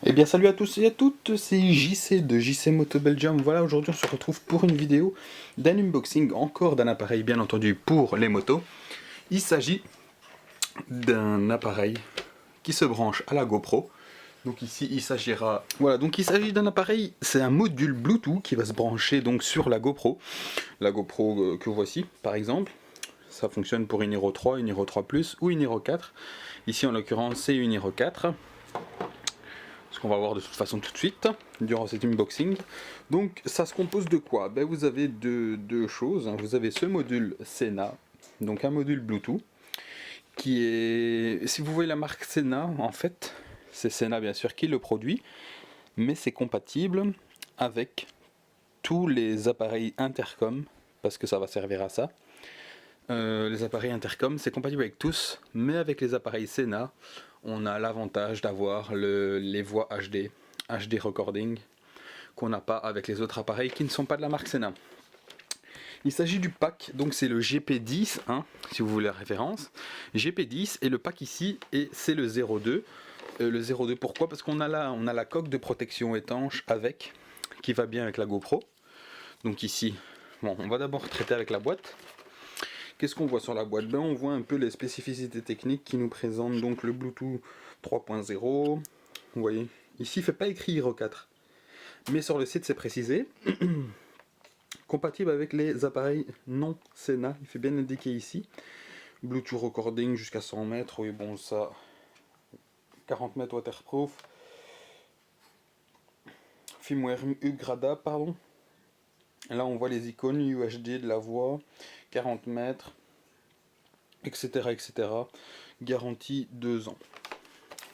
Eh bien salut à tous et à toutes, c'est JC de JC Moto Belgium. Voilà, aujourd'hui on se retrouve pour une vidéo d'un unboxing encore d'un appareil bien entendu pour les motos. Il s'agit d'un appareil qui se branche à la GoPro. Donc ici il s'agira... Voilà, donc il s'agit d'un appareil, c'est un module Bluetooth qui va se brancher donc sur la GoPro. La GoPro que voici par exemple. Ça fonctionne pour une Hero 3, une Hero 3 Plus ou une Hero 4. Ici en l'occurrence c'est une Hero 4. Ce qu'on va voir de toute façon tout de suite durant cet unboxing. Donc ça se compose de quoi? Ben, vous avez deux choses. Vous avez ce module Sena, donc un module Bluetooth, qui est, si vous voyez la marque Sena, en fait, c'est Sena bien sûr qui le produit, mais c'est compatible avec tous les appareils intercom, parce que ça va servir à ça. Les appareils intercom, c'est compatible avec tous, mais avec les appareils Sena, on a l'avantage d'avoir les voix HD recording, qu'on n'a pas avec les autres appareils qui ne sont pas de la marque Sena. Il s'agit du pack, donc c'est le GP10, hein, si vous voulez la référence. GP10 et le pack ici, et c'est le 02. Le 02 pourquoi? Parce qu'on a la coque de protection étanche avec, qui va bien avec la GoPro. Donc ici, bon, on va d'abord traiter avec la boîte. Qu'est-ce qu'on voit sur la boîte? Ben, on voit un peu les spécificités techniques qui nous présentent donc le Bluetooth 3.0. Vous voyez, ici il ne fait pas écrit Hero 4, mais sur le site c'est précisé. Compatible avec les appareils non Sena, il fait bien indiqué ici. Bluetooth recording jusqu'à 100 mètres, oui bon ça, 40 mètres waterproof. Firmware UGRADA, pardon. Là on voit les icônes UHD de la voix, 40 mètres, etc. etc. Garantie 2 ans.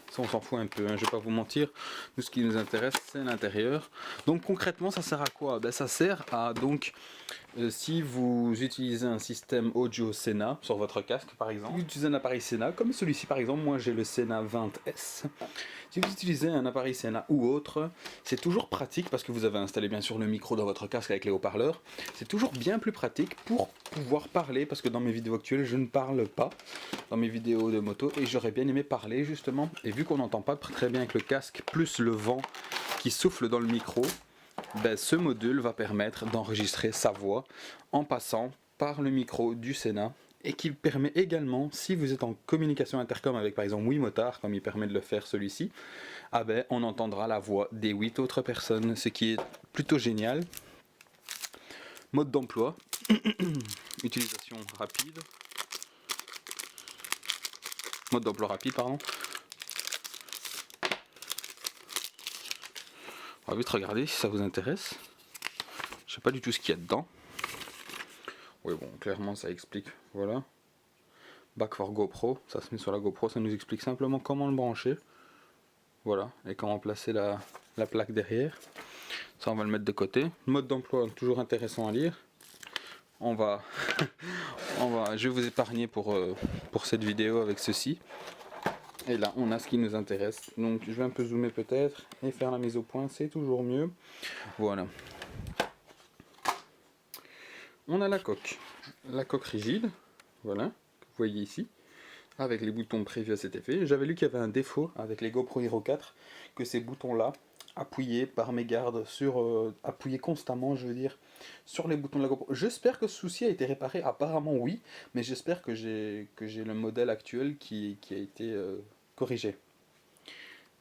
Ça on s'en fout un peu, hein, je vais pas vous mentir. Nous ce qui nous intéresse c'est l'intérieur. Donc concrètement ça sert à quoi? Ben, ça sert à donc si vous utilisez un système audio Sena sur votre casque par exemple, vous utilisez un appareil Sena comme celui-ci par exemple, moi j'ai le Sena 20S. Si vous utilisez un appareil Sena ou autre, c'est toujours pratique parce que vous avez installé bien sûr le micro dans votre casque avec les haut-parleurs. C'est toujours bien plus pratique pour pouvoir parler, parce que dans mes vidéos actuelles je ne parle pas dans mes vidéos de moto et j'aurais bien aimé parler justement. Et vu qu'on n'entend pas très bien avec le casque plus le vent qui souffle dans le micro, ben, ce module va permettre d'enregistrer sa voix en passant par le micro du Sena, et qui permet également, si vous êtes en communication intercom avec par exemple Wimotard, comme il permet de le faire celui-ci, ah ben, on entendra la voix des 8 autres personnes, ce qui est plutôt génial. Mode d'emploi, utilisation rapide, mode d'emploi rapide pardon. On va vite regarder si ça vous intéresse. Je sais pas du tout ce qu'il y a dedans. Oui bon, clairement ça explique, voilà. Back for GoPro, ça se met sur la GoPro, ça nous explique simplement comment le brancher. Voilà, et comment placer la plaque derrière. Ça on va le mettre de côté. Mode d'emploi, toujours intéressant à lire. On va, je vais vous épargner pour cette vidéo avec ceci. Et là on a ce qui nous intéresse. Donc je vais un peu zoomer peut-être et faire la mise au point, c'est toujours mieux. Voilà. On a la coque rigide, voilà, que vous voyez ici, avec les boutons prévus à cet effet. J'avais lu qu'il y avait un défaut avec les GoPro Hero 4, que ces boutons-là, appuyés par mégarde, appuyés constamment, je veux dire, sur les boutons de la GoPro. J'espère que ce souci a été réparé, apparemment oui, mais j'espère que j'ai le modèle actuel qui a été corrigé.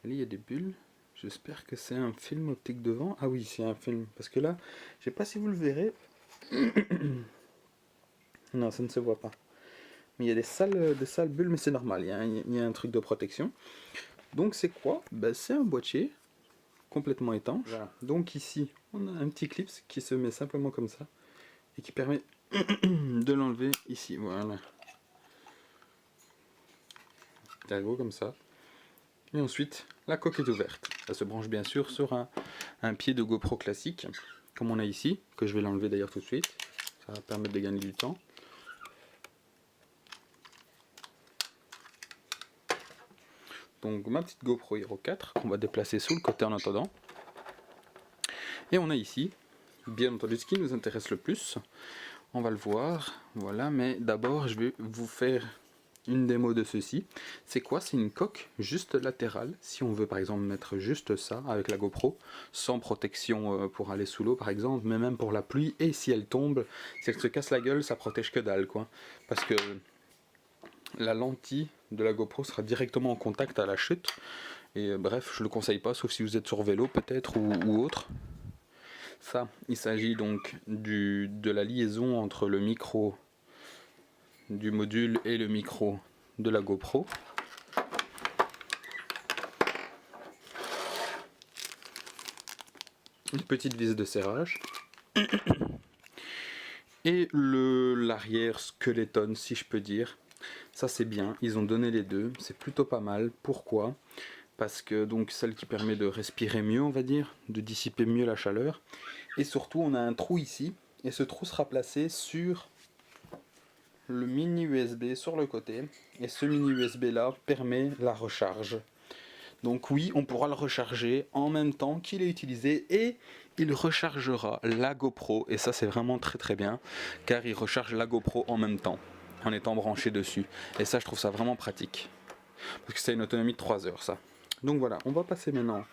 Là, il y a des bulles. J'espère que c'est un film optique devant. Ah oui, c'est un film, parce que là, je sais pas si vous le verrez. Non, ça ne se voit pas. Mais il y a des sales bulles, mais c'est normal, il y a un truc de protection. Donc c'est quoi? Ben, c'est un boîtier complètement étanche. Voilà. Donc ici, on a un petit clip qui se met simplement comme ça et qui permet de l'enlever ici. Voilà. Gros comme ça. Et ensuite, la coque est ouverte. Ça se branche bien sûr sur un pied de GoPro classique, comme on a ici, que je vais l'enlever d'ailleurs tout de suite. Ça va permettre de gagner du temps. Donc ma petite GoPro Hero 4 qu'on va déplacer sous le côté en attendant. Et on a ici, bien entendu, ce qui nous intéresse le plus. On va le voir, voilà, mais d'abord je vais vous faire une démo de ceci. C'est quoi? C'est une coque juste latérale, si on veut par exemple mettre juste ça avec la GoPro, sans protection pour aller sous l'eau par exemple, mais même pour la pluie, et si elle tombe, si elle se casse la gueule, ça protège que dalle quoi. Parce que la lentille de la GoPro sera directement en contact à la chute, et bref, je le conseille pas, sauf si vous êtes sur vélo peut-être ou autre. Ça, il s'agit donc de la liaison entre le micro du module et le micro de la GoPro. Une petite vis de serrage. Et l'arrière skeleton, si je peux dire. Ça c'est bien, ils ont donné les deux, c'est plutôt pas mal. Pourquoi? Parce que donc celle qui permet de respirer mieux, on va dire, de dissiper mieux la chaleur. Et surtout on a un trou ici, et ce trou sera placé sur le mini USB sur le côté, et ce mini USB là permet la recharge. Donc oui, on pourra le recharger en même temps qu'il est utilisé, et il rechargera la GoPro, et ça c'est vraiment très très bien, car il recharge la GoPro en même temps, en étant branché dessus. Et ça je trouve ça vraiment pratique, parce que c'est une autonomie de 3 heures ça. Donc voilà, on va passer maintenant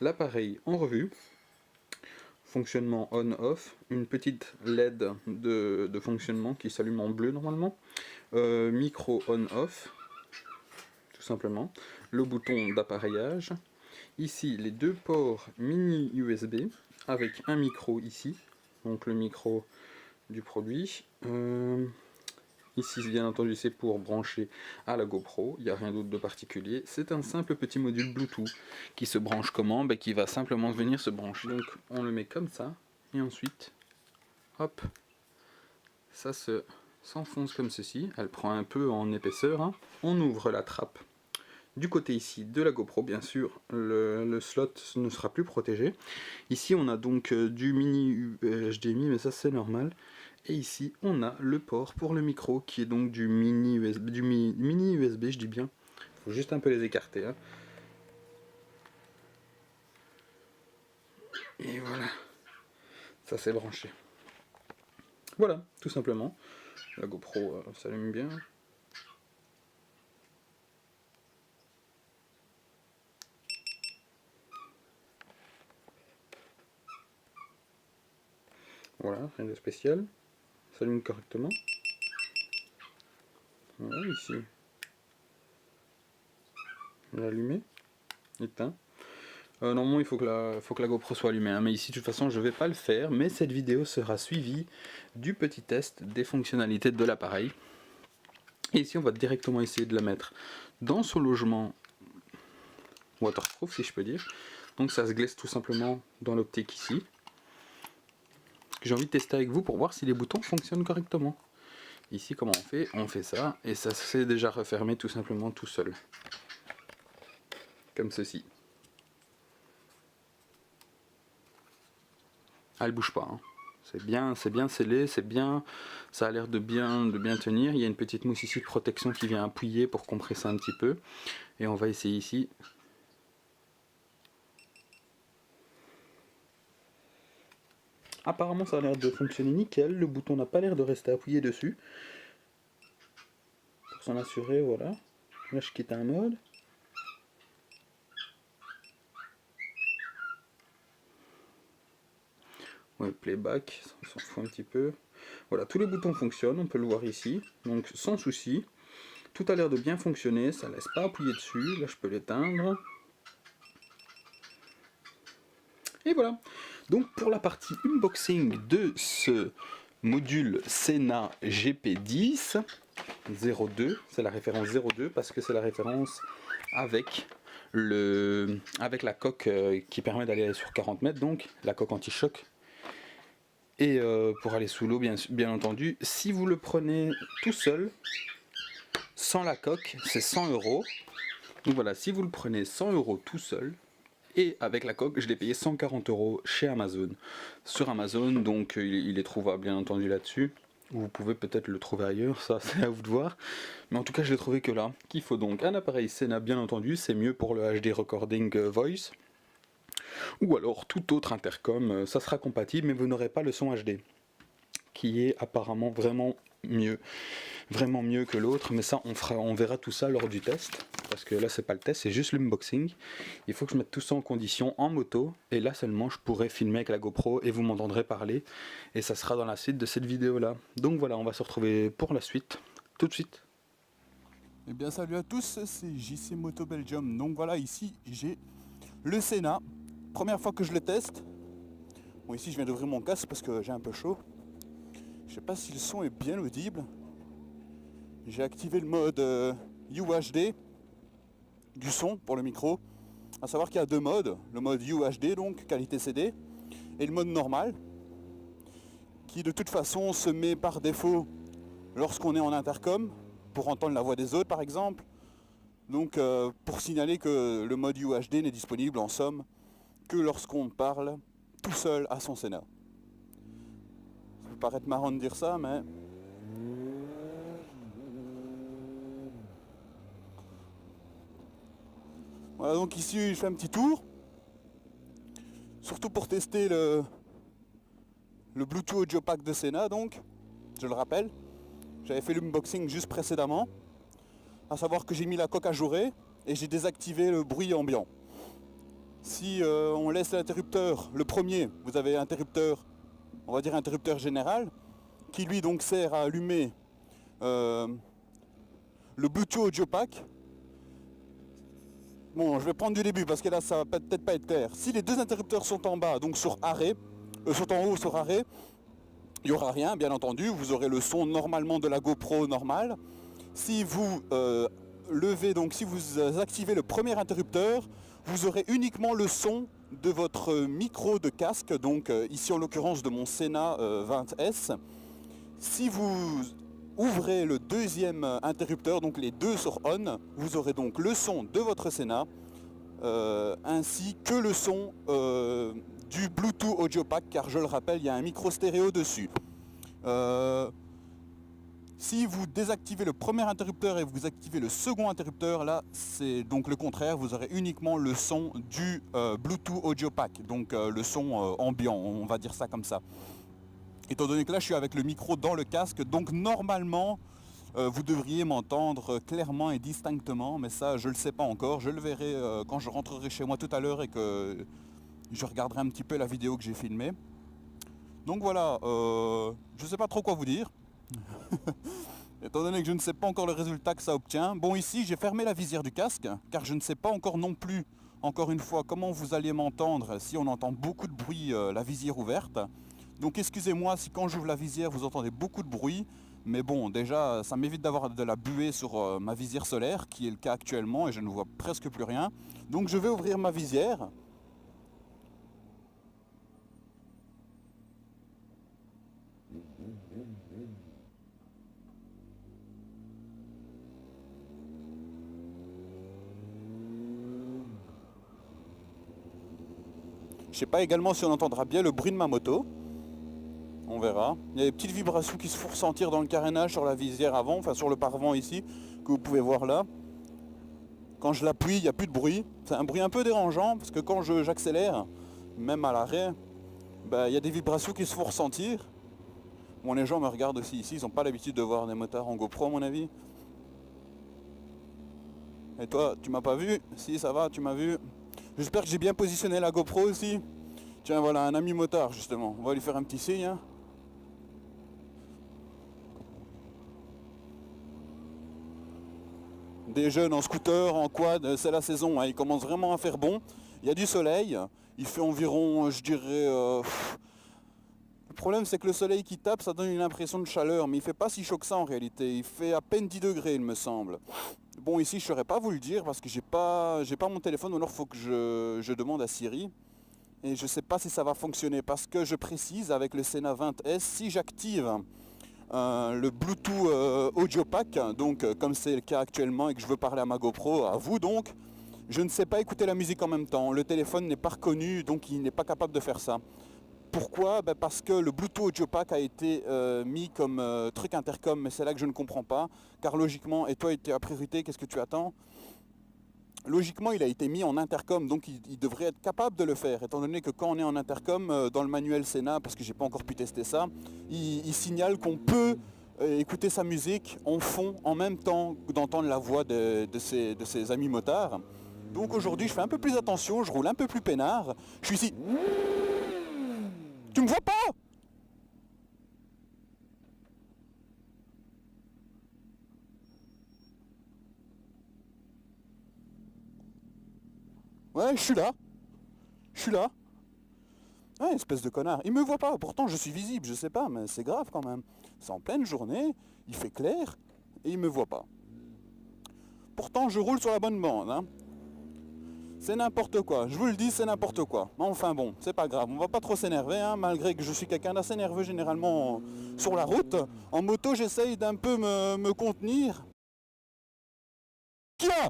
l'appareil en revue. Fonctionnement on-off, une petite LED de fonctionnement qui s'allume en bleu normalement, micro on-off, tout simplement, le bouton d'appareillage, ici les deux ports mini USB, avec un micro ici, donc le micro du produit, ici bien entendu c'est pour brancher à la GoPro, il n'y a rien d'autre de particulier, c'est un simple petit module Bluetooth qui se branche comment? Qui va simplement venir se brancher, donc on le met comme ça, et ensuite, hop, ça s'enfonce comme ceci, elle prend un peu en épaisseur, hein. On ouvre la trappe du côté ici de la GoPro, bien sûr, le slot ne sera plus protégé. Ici on a donc du mini HDMI, mais ça c'est normal. Et ici on a le port pour le micro qui est donc du mini USB, je dis bien. Il faut juste un peu les écarter. Hein. Et voilà, ça c'est branché. Voilà, tout simplement. La GoPro s'allume bien. Voilà, rien de spécial. S'allume correctement. Voilà, ici. On l'a allumé. Éteint. Normalement il faut que la GoPro soit allumée, hein, mais ici de toute façon je ne vais pas le faire, mais cette vidéo sera suivie du petit test des fonctionnalités de l'appareil. Et ici on va directement essayer de la mettre dans son logement waterproof si je peux dire. Donc ça se glisse tout simplement dans l'optique ici. J'ai envie de tester avec vous pour voir si les boutons fonctionnent correctement. Ici comment on fait? On fait ça, et ça s'est déjà refermé tout simplement tout seul. Comme ceci. Ah, elle bouge pas. Hein. C'est bien scellé, c'est bien, ça a l'air de bien tenir. Il y a une petite mousse ici de protection qui vient appuyer pour compresser un petit peu. Et on va essayer ici. Apparemment ça a l'air de fonctionner nickel, le bouton n'a pas l'air de rester appuyé dessus. Pour s'en assurer, voilà. Là je quitte un mode. Ouais, playback, on s'en fout un petit peu. Voilà, tous les boutons fonctionnent, on peut le voir ici, donc sans souci. Tout a l'air de bien fonctionner, ça laisse pas appuyer dessus, là je peux l'éteindre. Et voilà, donc pour la partie unboxing de ce module Sena GP10 02, c'est la référence 02 parce que c'est la référence avec la coque qui permet d'aller sur 40 mètres, donc la coque anti-choc. Et pour aller sous l'eau, bien entendu, si vous le prenez tout seul, sans la coque, c'est 100 €. Donc voilà, si vous le prenez 100 € tout seul, et avec la coque, je l'ai payé 140 € chez Amazon. Sur Amazon, donc il est trouvable bien entendu là-dessus. Vous pouvez peut-être le trouver ailleurs, ça c'est à vous de voir. Mais en tout cas, je l'ai trouvé que là. Qu'il faut donc un appareil Sena, bien entendu, c'est mieux pour le HD Recording Voice. Ou alors tout autre intercom, ça sera compatible, mais vous n'aurez pas le son HD. Qui est apparemment vraiment mieux, vraiment mieux que l'autre, mais ça on verra tout ça lors du test, parce que là c'est pas le test, c'est juste l'unboxing. Il faut que je mette tout ça en condition en moto, et là seulement je pourrai filmer avec la GoPro et vous m'entendrez parler, et ça sera dans la suite de cette vidéo là. Donc voilà, on va se retrouver pour la suite, tout de suite. Eh bien salut à tous, c'est JC Moto Belgium. Donc voilà, ici j'ai le Sena, première fois que je le teste. Bon, ici je viens d'ouvrir mon casque parce que j'ai un peu chaud. Je sais pas si le son est bien audible. J'ai activé le mode UHD du son pour le micro. À savoir qu'il y a deux modes, le mode UHD donc qualité CD et le mode normal qui de toute façon se met par défaut lorsqu'on est en intercom pour entendre la voix des autres par exemple. Donc pour signaler que le mode UHD n'est disponible en somme que lorsqu'on parle tout seul à son Sena. Ça peut paraître marrant de dire ça, mais voilà, donc ici je fais un petit tour, surtout pour tester le Bluetooth Audio Pack de Sena. Donc je le rappelle, j'avais fait l'unboxing juste précédemment, à savoir que j'ai mis la coque à jouer et j'ai désactivé le bruit ambiant. Si on laisse l'interrupteur, le premier, vous avez interrupteur, on va dire interrupteur général, qui lui donc sert à allumer le Bluetooth Audio Pack. Bon, je vais prendre du début parce que là ça va peut-être pas être clair. Si les deux interrupteurs sont en bas, donc sur arrêt, sont en haut sur arrêt, il n'y aura rien, bien entendu, vous aurez le son normalement de la GoPro normale. Si vous levez, donc si vous activez le premier interrupteur, vous aurez uniquement le son de votre micro de casque, donc ici en l'occurrence de mon Sena 20S. Si vous ouvrez le deuxième interrupteur, donc les deux sur on, vous aurez donc le son de votre Sena, ainsi que le son du Bluetooth Audio Pack, car je le rappelle, il y a un micro stéréo dessus. Si vous désactivez le premier interrupteur et vous activez le second interrupteur, là c'est donc le contraire, vous aurez uniquement le son du Bluetooth Audio Pack, donc le son ambiant, on va dire ça comme ça. Étant donné que là je suis avec le micro dans le casque, donc normalement vous devriez m'entendre clairement et distinctement, mais ça je ne le sais pas encore, je le verrai quand je rentrerai chez moi tout à l'heure et que je regarderai un petit peu la vidéo que j'ai filmée. Donc voilà, je ne sais pas trop quoi vous dire. Étant donné que je ne sais pas encore le résultat que ça obtient. Bon, ici j'ai fermé la visière du casque car je ne sais pas encore non plus, encore une fois, comment vous allez m'entendre si on entend beaucoup de bruit, la visière ouverte. Donc excusez-moi si quand j'ouvre la visière vous entendez beaucoup de bruit, mais bon, déjà ça m'évite d'avoir de la buée sur ma visière solaire, qui est le cas actuellement et je ne vois presque plus rien. Donc je vais ouvrir ma visière. Je sais pas également si on entendra bien le bruit de ma moto. On verra. Il y a des petites vibrations qui se font ressentir dans le carénage sur la visière avant, enfin sur le pare-vent ici, que vous pouvez voir là. Quand je l'appuie, il n'y a plus de bruit. C'est un bruit un peu dérangeant, parce que quand j'accélère, même à l'arrêt, il y a des vibrations qui se font ressentir. Bon, les gens me regardent aussi ici, ils n'ont pas l'habitude de voir des motards en GoPro à mon avis. Et toi, tu m'as pas vu? Si, ça va, tu m'as vu. J'espère que j'ai bien positionné la GoPro aussi. Tiens, voilà, un ami motard justement. On va lui faire un petit signe. Hein. Des jeunes en scooter, en quad, c'est la saison. Hein. Il commence vraiment à faire bon. Il y a du soleil. Il fait environ, je dirais... Le problème, c'est que le soleil qui tape, ça donne une impression de chaleur. Mais il fait pas si chaud que ça en réalité. Il fait à peine 10 degrés, il me semble. Bon, ici, je ne saurais pas vous le dire parce que j'ai pas mon téléphone, ou alors il faut que je demande à Siri. Et je ne sais pas si ça va fonctionner parce que je précise, avec le Sena 20S, si j'active le Bluetooth Audio Pack, donc comme c'est le cas actuellement et que je veux parler à ma GoPro, à vous donc, je ne sais pas écouter la musique en même temps. Le téléphone n'est pas reconnu, donc il n'est pas capable de faire ça. Pourquoi? Parce que le Bluetooth Audio Pack a été mis comme truc intercom, mais c'est là que je ne comprends pas. Car logiquement, et toi, tu es à priorité, qu'est-ce que tu attends? Logiquement, il a été mis en intercom, donc il devrait être capable de le faire, étant donné que quand on est en intercom, dans le manuel Sena, parce que j'ai pas encore pu tester ça, il signale qu'on peut écouter sa musique en fond, en même temps d'entendre la voix de ses amis motards. Donc aujourd'hui, je fais un peu plus attention, je roule un peu plus peinard. Je suis ici. Tu me vois pas? Ouais, je suis là. Je suis là. Ouais, espèce de connard. Il me voit pas, pourtant je suis visible, je sais pas, mais c'est grave quand même. C'est en pleine journée, il fait clair, et il me voit pas. Pourtant je roule sur la bonne bande, hein. C'est n'importe quoi, je vous le dis, c'est n'importe quoi. Mais enfin bon, c'est pas grave, on va pas trop s'énerver, hein, malgré que je suis quelqu'un d'assez nerveux généralement sur la route. En moto, j'essaye d'un peu me contenir. Qui a?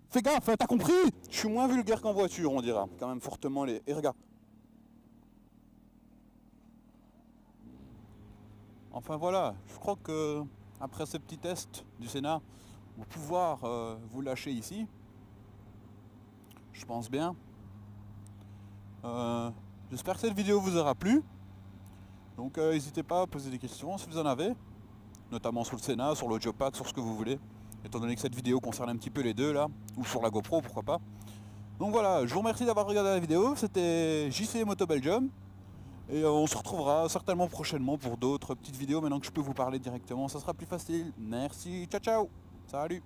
Fais gaffe, hein, t'as compris? Je suis moins vulgaire qu'en voiture, on dira. Quand même fortement les... Et regarde. Enfin voilà, je crois que après ce petit test du Sénat, on va pouvoir vous lâcher ici. Je pense bien. J'espère que cette vidéo vous aura plu. Donc n'hésitez pas à poser des questions si vous en avez. Notamment sur le Sénat, sur l'Audiopack, sur ce que vous voulez. Étant donné que cette vidéo concerne un petit peu les deux là. Ou sur la GoPro, pourquoi pas. Donc voilà, je vous remercie d'avoir regardé la vidéo. C'était JC Moto Belgium. Et on se retrouvera certainement prochainement pour d'autres petites vidéos. Maintenant que je peux vous parler directement, ça sera plus facile. Merci, ciao ciao. Salut.